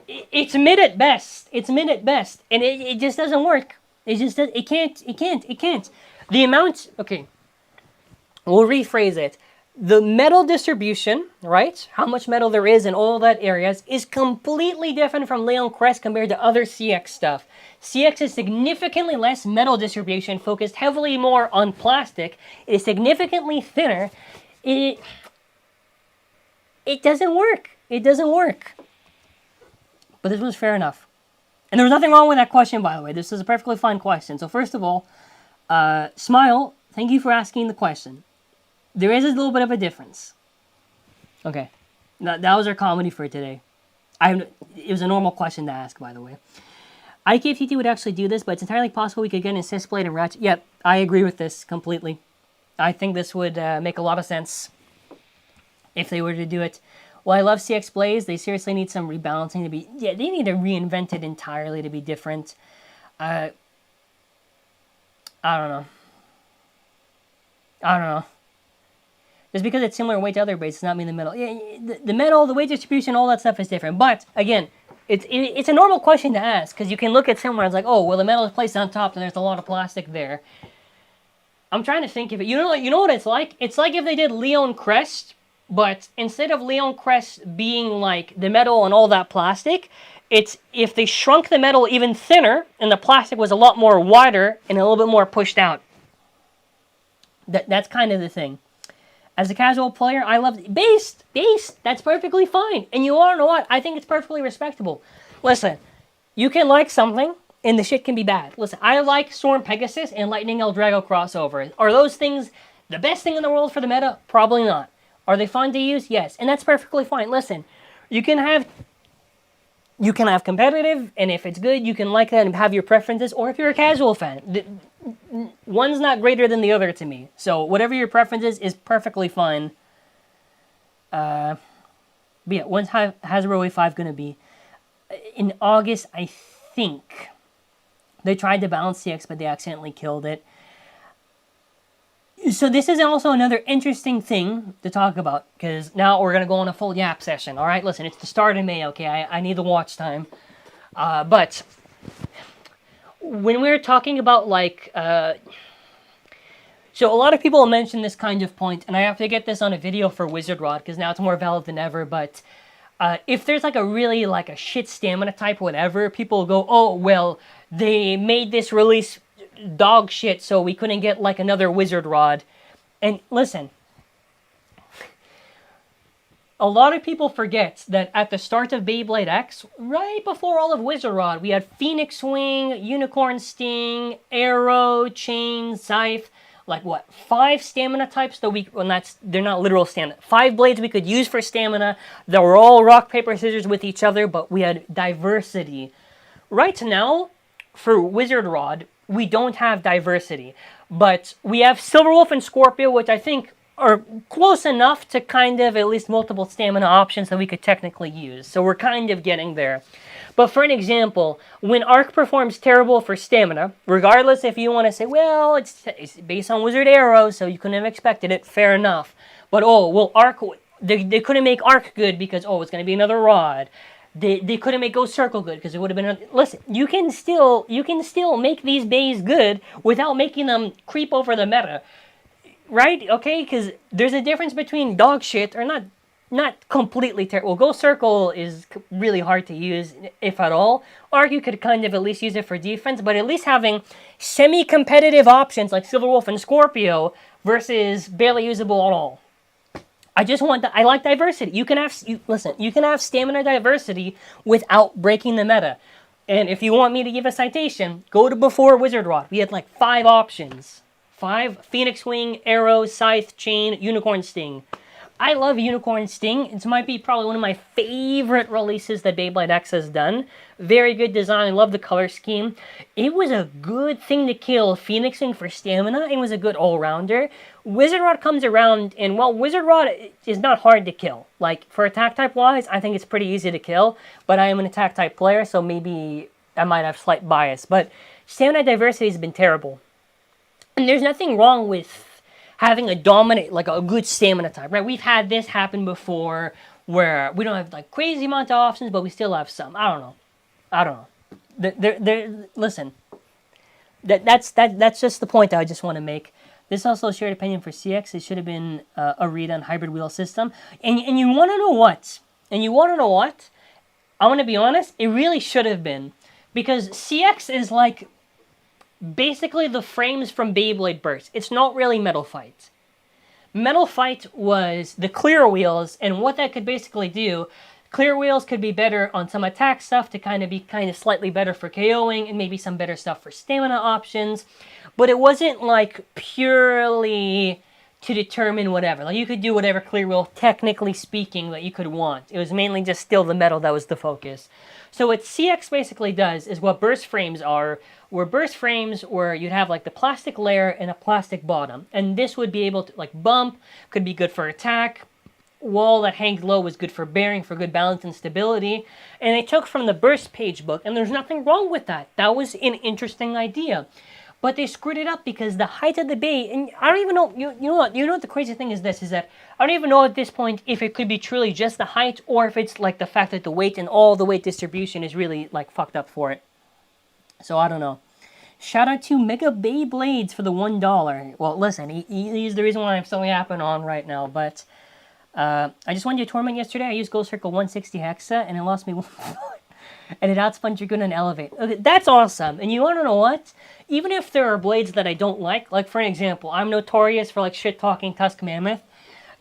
It's mid at best. It's mid at best. And it just doesn't work. It can't. The amount, okay. We'll rephrase it. The metal distribution, right? How much metal there is in all that areas is completely different from Leon Crest compared to other CX stuff. CX is significantly less metal distribution, focused heavily more on plastic. It is significantly thinner. It doesn't work. It doesn't work. But this was fair enough. And there was nothing wrong with that question, by the way. This is a perfectly fine question. So first of all, Smile, thank you for asking the question. There is a little bit of a difference. Okay. That was our comedy for today. It was a normal question to ask, by the way. IKFTT would actually do this, but it's entirely possible we could get an assist blade and ratchet. Yep, I agree with this completely. I think this would make a lot of sense if they were to do it. Well, I love CX blades. They seriously need some rebalancing to be... Yeah, they need to reinvent it entirely to be different. I don't know. Just because it's similar weight to other blades does not mean the metal. Yeah, the metal, the weight distribution, all that stuff is different. But, again, it's a normal question to ask, because you can look at similar, it's like, oh, well, the metal is placed on top, and there's a lot of plastic there. I'm trying to think of it. You know what it's like? It's like if they did Leon Crest, but instead of Leon Crest being like the metal and all that plastic, it's if they shrunk the metal even thinner, and the plastic was a lot more wider and a little bit more pushed out. That's kind of the thing. As a casual player, I love based. That's perfectly fine. And you all know what? I think it's perfectly respectable. Listen, you can like something, and the shit can be bad. Listen, I like Storm Pegasus and Lightning El Drago crossovers. Are those things the best thing in the world for the meta? Probably not. Are they fun to use? Yes, and that's perfectly fine. Listen, you can have competitive, and if it's good, you can like that and have your preferences. Or if you're a casual fan, one's not greater than the other to me. So whatever your preference is perfectly fine. But yeah, when's Hasbro A5 going to be? In August, I think. They tried to balance CX, but they accidentally killed it. So this is also another interesting thing to talk about, because now we're going to go on a full yap session, all right? Listen, it's the start of May, okay? I need the watch time. But when we're talking about, like... so a lot of people mention this kind of point, and I have to get this on a video for Wizard Rod, because now it's more valid than ever, but... if there's like a really like a shit stamina type whatever, people go, oh, well, they made this release dog shit, so we couldn't get like another Wizard Rod. And listen, a lot of people forget that at the start of Beyblade X, right before all of Wizard Rod, we had Phoenix Wing, Unicorn Sting, Arrow, Chain, Scythe, like what, 5 stamina types that we, well, they're not literal stamina, 5 blades we could use for stamina that were all rock, paper, scissors with each other, but we had diversity. Right now, for Wizard Rod, we don't have diversity, but we have Silverwolf and Scorpio, which I think are close enough to kind of at least multiple stamina options that we could technically use. So we're kind of getting there. But for an example, when Arc performs terrible for stamina, regardless if you want to say, well, it's based on Wizard Arrow, so you couldn't have expected it, fair enough. But, oh, well, Arc, they couldn't make Arc good because, oh, it's going to be another Rod. They couldn't make Ghost Circle good because it would have been... Listen, you can still make these bays good without making them creep over the meta. Right? Okay? Because there's a difference between dog shit, or not not completely terrible. Well, Ghost Circle is really hard to use, if at all. Argue could kind of at least use it for defense, but at least having semi-competitive options like Silver Wolf and Scorpio versus barely usable at all. I just want I like diversity. You can have you can have stamina diversity without breaking the meta. And if you want me to give a citation, go to before Wizard Rod. We had like 5 options. 5: Phoenix Wing, Arrow, Scythe, Chain, Unicorn Sting. I love Unicorn Sting. It might be probably one of my favorite releases that Beyblade X has done. Very good design. I love the color scheme. It was a good thing to kill Phoenix Wing for stamina. It was a good all-rounder. Wizard Rod comes around, and well, Wizard Rod is not hard to kill. Like, for attack type wise, I think it's pretty easy to kill, but I am an attack type player, so maybe I might have slight bias. But stamina diversity has been terrible. And there's nothing wrong with having a dominant, like a good stamina type, right? We've had this happen before where we don't have like crazy amount of options, but we still have some. I don't know. Listen, that's just the point I just want to make. This also a shared opinion for CX. It should have been a read on hybrid wheel system. And you want to know what? I want to be honest. It really should have been, because CX is like basically the frames from Beyblade Burst. It's not really Metal Fight. Metal Fight was the clear wheels, and what that could basically do, clear wheels could be better on some attack stuff to kind of slightly better for KOing, and maybe some better stuff for stamina options. But it wasn't like purely to determine whatever. Like you could do whatever clear wheel, technically speaking, that you could want. It was mainly just still the metal that was the focus. So what CX basically does is what burst frames are, where you'd have like the plastic layer and a plastic bottom. And this would be able to like bump, could be good for attack. Wall that hangs low was good for bearing, for good balance and stability. And they took from the burst page book, and there's nothing wrong with that. That was an interesting idea. But they screwed it up because the height of the bay, and I don't even know, you know what the crazy thing is that I don't even know at this point if it could be truly just the height, or if it's like the fact that the weight and all the weight distribution is really like fucked up for it. So I don't know. Shout out to Mega Beyblades for the $1. Well, listen, he's the reason why I'm so yapping on right now, but I just won your tournament yesterday. I used Ghost Circle 160 Hexa, and it lost me 1 and it outspun Dragoon and Elevate. Okay, that's awesome. And you want to know what? Even if there are blades that I don't like for an example, I'm notorious for like shit-talking Tusk Mammoth.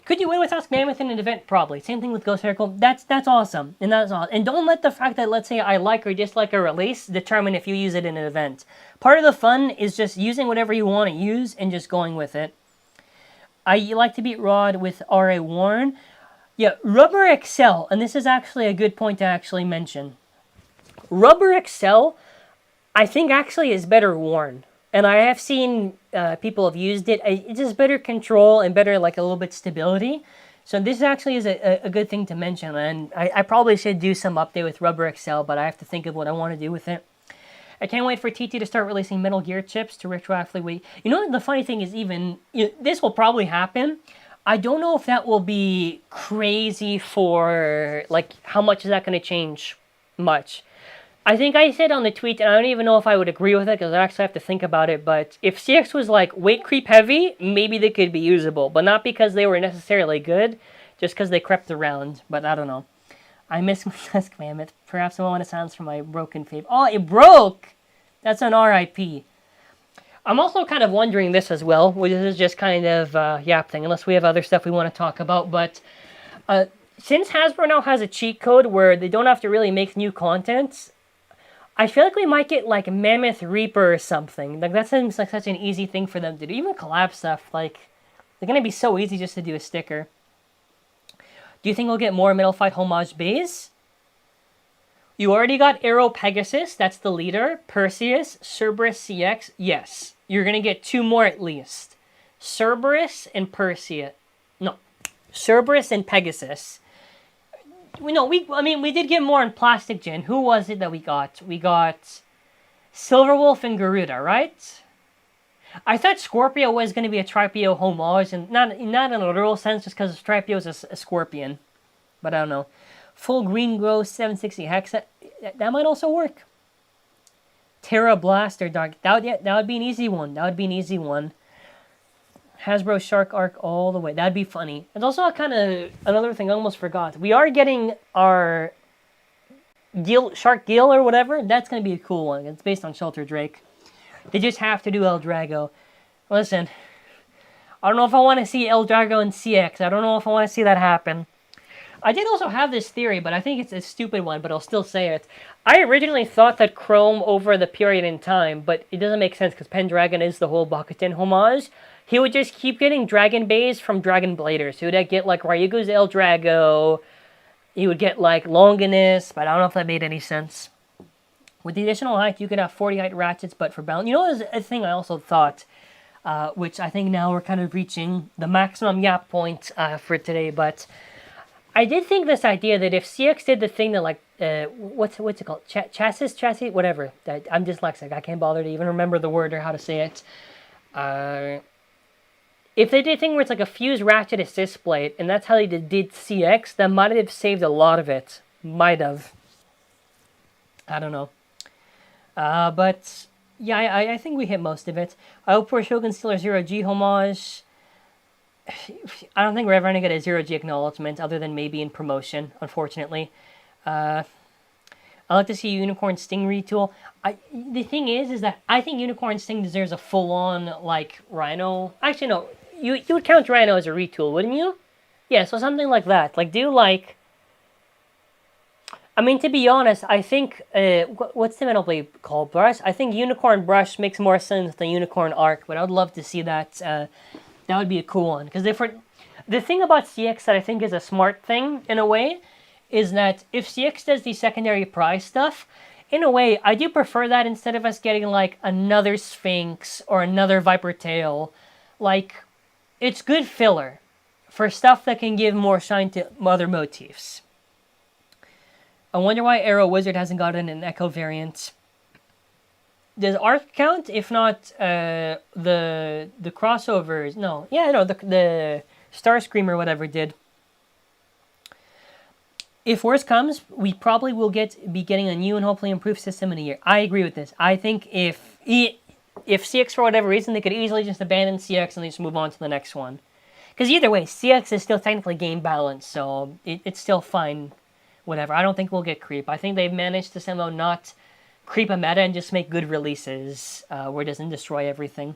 Could you win with Tusk Mammoth in an event? Probably. Same thing with Ghost Circle. That's awesome. And that's awesome. And don't let the fact that, let's say, I like or dislike a release determine if you use it in an event. Part of the fun is just using whatever you want to use and just going with it. I like to beat Rod with R.A. Warren. Yeah, Rubber Excel, and this is actually a good point to actually mention. Rubber Excel, I think actually is better worn. And I have seen people have used it. It's just better control and better like a little bit stability. So this actually is a good thing to mention. And I probably should do some update with Rubber Excel, but I have to think of what I want to do with it. I can't wait for TT to start releasing Metal Gear chips to retroactively wait. You know, the funny thing is this will probably happen. I don't know if that will be crazy for, like, how much is that going to change much. I think I said on the tweet, and I don't even know if I would agree with it, because I actually have to think about it, but if CX was, like, weight creep heavy, maybe they could be usable, but not because they were necessarily good, just because they crept around, but I don't know. I miss my Tusk Mammoth. Perhaps a moment of silence for my broken fave. Oh, it broke! That's an RIP. I'm also kind of wondering this as well, which is just kind of yap thing, unless we have other stuff we want to talk about, but since Hasbro now has a cheat code where they don't have to really make new content, I feel like we might get like Mammoth Reaper or something. Like that seems like such an easy thing for them to do. Even collab stuff, like they're gonna be so easy just to do a sticker. Do you think we'll get more Metal Fight homage bays? You already got Aero Pegasus, that's the leader. Perseus, Cerberus CX, yes. You're gonna get 2 more at least. Cerberus and Perseus. No, Cerberus and Pegasus. We did get more in Plastic Gen. Who was it that we got? We got Silverwolf and Garuda, right? I thought Scorpio was going to be a Tripio homage, and not in a literal sense, just because Tripio is a scorpion. But I don't know. Full Green Glow 760 Hex, that might also work. Terra Blast or Dark, that would be an easy one. Hasbro Shark Arc all the way. That'd be funny. It's also kind of another thing I almost forgot. We are getting our Shark Gill or whatever. That's going to be a cool one. It's based on Shelter Drake. They just have to do El Drago. Listen, I don't know if I want to see El Drago in CX. I don't know if I want to see that happen. I did also have this theory, but I think it's a stupid one, but I'll still say it. I originally thought that Chrome over the period in time, but it doesn't make sense because Pendragon is the whole Bakutin homage. He would just keep getting Dragon Bays from Dragon Bladers. He would get like Ryugu's El Drago. He would get like Longinus, but I don't know if that made any sense. With the additional height, you could have 40 height ratchets, but for balance... You know, there's a thing I also thought, which I think now we're kind of reaching the maximum yap point for today, but I did think this idea that if CX did the thing that, like, what's it called? Chassis? Whatever. I'm dyslexic. I can't bother to even remember the word or how to say it. If they did a thing where it's like a fused ratchet assist blade, and that's how they did CX, that might have saved a lot of it. Might have. I don't know. But, yeah, I think we hit most of it. I hope for Shogun Stealer 0G homage. I don't think we're ever going to get a 0G acknowledgement, other than maybe in promotion, unfortunately. I'd like to see a Unicorn Sting retool. The thing is that I think Unicorn Sting deserves a full-on, like, Rhino. Actually, no. You would count Rhino as a retool, wouldn't you? Yeah, so something like that. Like, do, like... I mean, to be honest, I think... what's the metal blade called? Brush? I think Unicorn Brush makes more sense than Unicorn Arc, but I would love to see that. That would be a cool one. Because the thing about CX that I think is a smart thing, in a way, is that if CX does the secondary prize stuff, in a way, I do prefer that instead of us getting, like, another Sphinx or another Viper Tail. Like, it's good filler for stuff that can give more shine to other motifs. I wonder why Arrow Wizard hasn't gotten an Echo variant. Does Arc count? If not, the crossovers... No. Yeah, no, the Starscream or whatever did. If worse comes, we probably will be getting a new and hopefully improved system in a year. I agree with this. I think if CX, for whatever reason, they could easily just abandon CX and just move on to the next one. Because either way, CX is still technically game balanced, so it's still fine. Whatever. I don't think we'll get creep. I think they've managed to somehow not creep a meta and just make good releases where it doesn't destroy everything.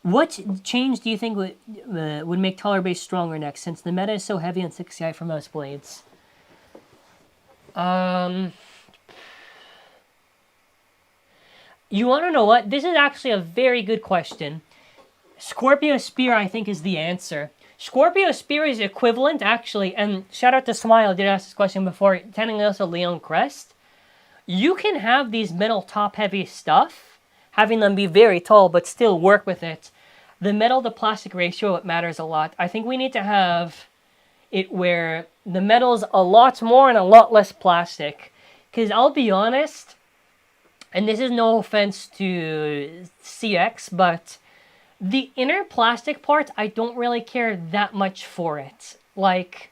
What change do you think would make taller base stronger next, since the meta is so heavy on 60i for most blades? You want to know what? This is actually a very good question. Scorpio Spear, I think, is the answer. Scorpio Spear is equivalent, actually, and shout out to Smile, did ask this question before, telling us a Leon Crest. You can have these metal top-heavy stuff, having them be very tall, but still work with it. The metal-to-plastic ratio, it matters a lot. I think we need to have it where the metal's a lot more and a lot less plastic. Because I'll be honest, and this is no offense to CX, but the inner plastic part, I don't really care that much for it. Like,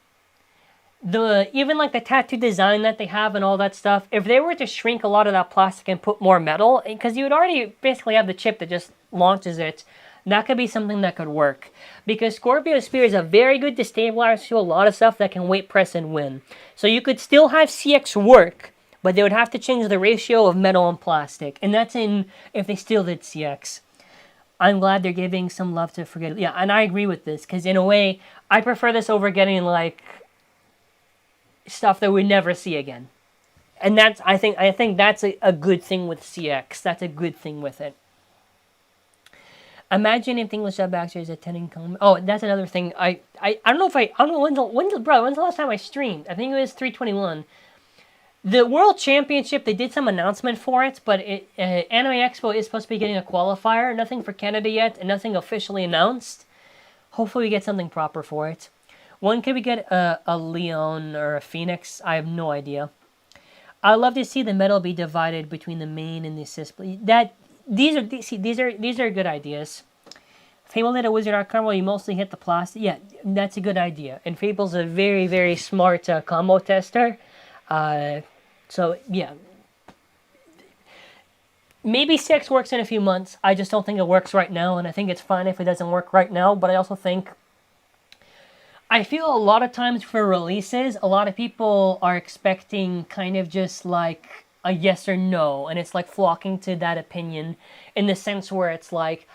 even like the tattoo design that they have and all that stuff, if they were to shrink a lot of that plastic and put more metal, because you would already basically have the chip that just launches it, that could be something that could work. Because Scorpio Spear is a very good destabilizer to a lot of stuff that can weight press and win. So you could still have CX work, but they would have to change the ratio of metal and plastic. And that's if they still did CX. I'm glad they're giving some love to Forget It. Yeah, and I agree with this, because in a way, I prefer this over getting, like, stuff that we never see again. And that's, I think that's a good thing with CX. That's a good thing with it. Imagine if the English dub actor is attending... Oh, that's another thing. I don't know if I don't know when's the last time I streamed? I think it was 321. The World Championship, they did some announcement for it, but Anime Expo is supposed to be getting a qualifier. Nothing for Canada yet, and nothing officially announced. Hopefully we get something proper for it. When can we get a Leon or a Phoenix? I have no idea. I'd love to see the metal be divided between the main and the assist. These are good ideas. Fable did a Wizard Art combo, you mostly hit the plastic. Yeah, that's a good idea. And Fable's a very, very smart combo tester. So, yeah. maybe CX works in a few months. I just don't think it works right now, and I think it's fine if it doesn't work right now. But I also think, I feel a lot of times for releases, a lot of people are expecting kind of just like a yes or no, and it's like flocking to that opinion in the sense where it's like,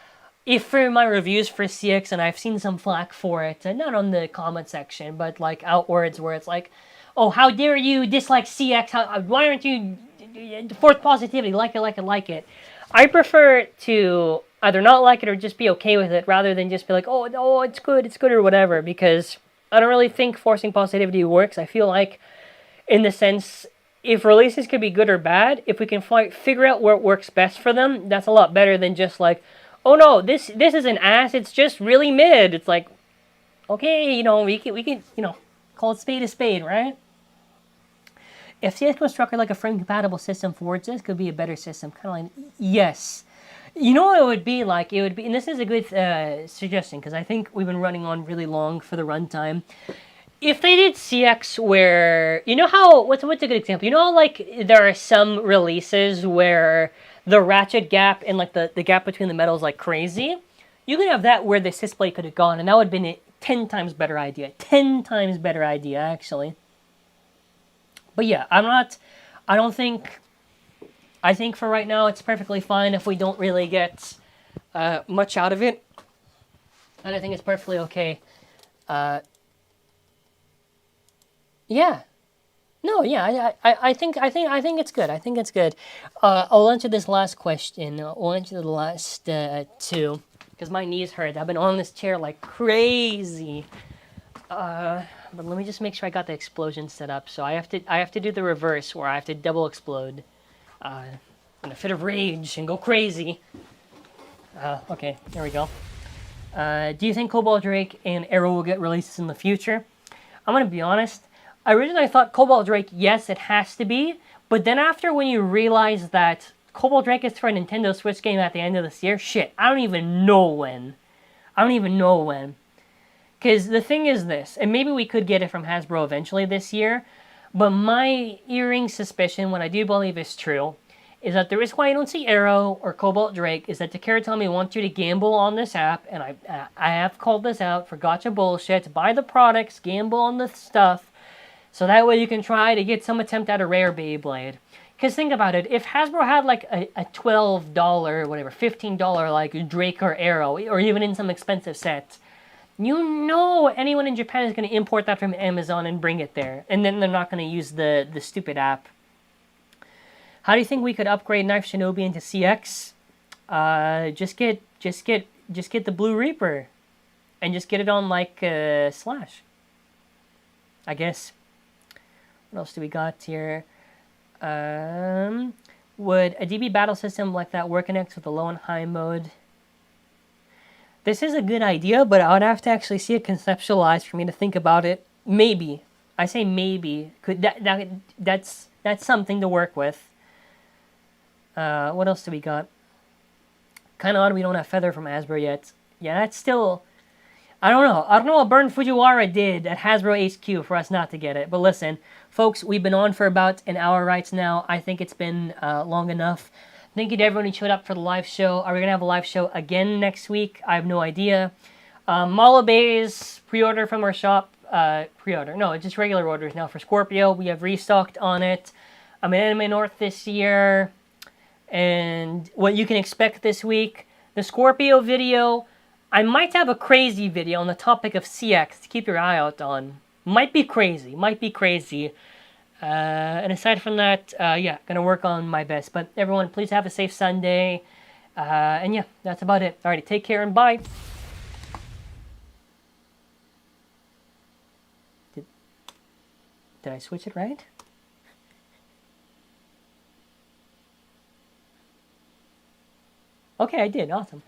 if for my reviews for CX, and I've seen some flack for it, and not on the comment section, but like outwards, where it's like, oh, how dare you dislike CX? Why aren't you force positivity? Like it, like it, like it. I prefer to either not like it or just be okay with it, rather than just be like, oh, no, it's good, or whatever, because I don't really think forcing positivity works. I feel like, in the sense, if releases could be good or bad, if we can figure out where it works best for them, that's a lot better than just like, oh no, this is an ass, it's just really mid. It's like, okay, we can call it spade a spade, right? If CS was structured like a frame-compatible system for this could be a better system. Kind of like, yes. You know what it would be like? It would be, and this is a good suggestion, because I think we've been running on really long for the runtime. If they did CX where, you know how, what's a good example? You know, like, there are some releases where the ratchet gap and, like, the gap between the metals, like, crazy? You could have that where the sysplate could have gone, and that would have been a 10 times better idea. 10 times better idea, actually. But yeah, I think for right now it's perfectly fine if we don't really get much out of it. And I think it's perfectly okay. Yeah. No, yeah, I think it's good. I think it's good. I'll answer this last question. I'll answer the last two, because my knees hurt. I've been on this chair like crazy. But let me just make sure I got the explosion set up. So I have to do the reverse, where I have to double explode in a fit of rage and go crazy. Okay, there we go. Do you think Cobalt Drake and Arrow will get releases in the future? I'm gonna be honest. Originally I thought Cobalt Drake, yes, it has to be. But then after, when you realize that Cobalt Drake is for a Nintendo Switch game at the end of this year, shit, I don't even know when. Because the thing is this, and maybe we could get it from Hasbro eventually this year, but my earring suspicion, what I do believe is true, is that the reason why you don't see Arrow or Cobalt Drake is that Takara told me wants you to gamble on this app, and I have called this out for gotcha bullshit. Buy the products, gamble on the stuff, so that way you can try to get some attempt at a rare Beyblade. Because think about it, if Hasbro had like a $12, whatever, $15 like Drake or Arrow, or even in some expensive sets, you know anyone in Japan is going to import that from Amazon and bring it there. And then they're not going to use the stupid app. How do you think we could upgrade Knife Shinobi into CX? Just get the Blue Reaper. And just get it on, like, Slash. I guess. What else do we got here? Would a DB battle system like that work next with the low and high mode? This is a good idea, but I would have to actually see it conceptualized for me to think about it. Maybe. I say maybe. That's something to work with. What else do we got? Kind of odd we don't have Feather from Hasbro yet. Yeah, that's still... I don't know what Burn Fujiwara did at Hasbro HQ for us not to get it. But listen, folks, we've been on for about an hour right now. I think it's been long enough. Thank you to everyone who showed up for the live show. Are we going to have a live show again next week? I have no idea. Mala Bay's pre-order from our shop. Pre-order. No, it's just regular orders now for Scorpio. We have restocked on it. I'm in Anime North this year. And what you can expect this week. The Scorpio video. I might have a crazy video on the topic of CX to keep your eye out on. Might be crazy. And aside from that, yeah, gonna work on my best. But everyone, please have a safe Sunday. And yeah, that's about it. Alrighty, take care and bye. Did I switch it right? Okay, I did. Awesome.